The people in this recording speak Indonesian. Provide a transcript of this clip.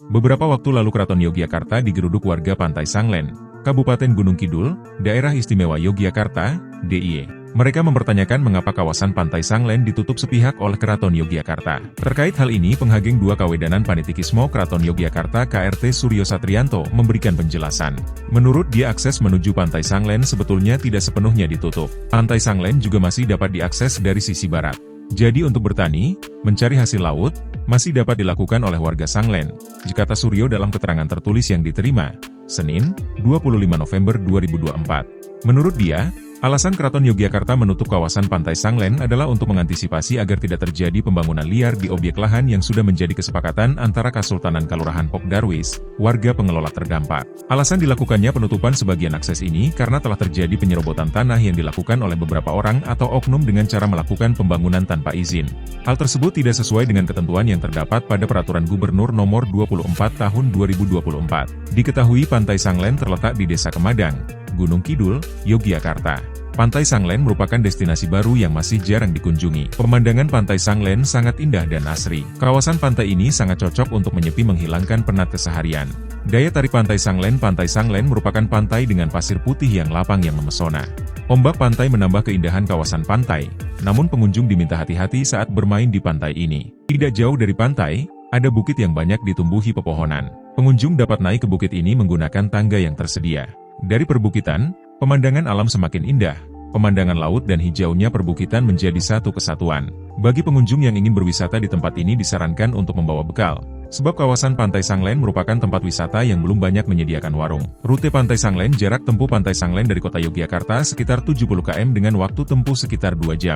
Beberapa waktu lalu Keraton Yogyakarta digeruduk warga Pantai Sanglen, Kabupaten Gunung Kidul, Daerah Istimewa Yogyakarta, DIY. Mereka mempertanyakan mengapa kawasan Pantai Sanglen ditutup sepihak oleh Keraton Yogyakarta. Terkait hal ini, Penghaging 2 Kawedanan Panitikismo Keraton Yogyakarta KRT Suryo Satrianto memberikan penjelasan. Menurut dia, akses menuju Pantai Sanglen sebetulnya tidak sepenuhnya ditutup. Pantai Sanglen juga masih dapat diakses dari sisi barat. Jadi untuk bertani, mencari hasil laut, masih dapat dilakukan oleh warga Sanglen, kata Suryo dalam keterangan tertulis yang diterima, Senin, 25 November 2024. Menurut dia, alasan Keraton Yogyakarta menutup kawasan Pantai Sanglen adalah untuk mengantisipasi agar tidak terjadi pembangunan liar di objek lahan yang sudah menjadi kesepakatan antara Kesultanan Kalurahan Pok Darwis, warga pengelola terdampak. Alasan dilakukannya penutupan sebagian akses ini karena telah terjadi penyerobotan tanah yang dilakukan oleh beberapa orang atau oknum dengan cara melakukan pembangunan tanpa izin. Hal tersebut tidak sesuai dengan ketentuan yang terdapat pada Peraturan Gubernur Nomor 24 Tahun 2024. Diketahui Pantai Sanglen terletak di Desa Kemadang, Gunung Kidul, Yogyakarta. Pantai Sanglen merupakan destinasi baru yang masih jarang dikunjungi. Pemandangan Pantai Sanglen sangat indah dan asri. Kawasan pantai ini sangat cocok untuk menyepi menghilangkan penat keseharian. Daya tarik Pantai Sanglen merupakan pantai dengan pasir putih yang lapang yang memesona. Ombak pantai menambah keindahan kawasan pantai, namun pengunjung diminta hati-hati saat bermain di pantai ini. Tidak jauh dari pantai, ada bukit yang banyak ditumbuhi pepohonan. Pengunjung dapat naik ke bukit ini menggunakan tangga yang tersedia. Dari perbukitan, pemandangan alam semakin indah. Pemandangan laut dan hijaunya perbukitan menjadi satu kesatuan. Bagi pengunjung yang ingin berwisata di tempat ini disarankan untuk membawa bekal, sebab kawasan Pantai Sanglen merupakan tempat wisata yang belum banyak menyediakan warung. Rute Pantai Sanglen, jarak tempuh Pantai Sanglen dari kota Yogyakarta sekitar 70 km dengan waktu tempuh sekitar 2 jam.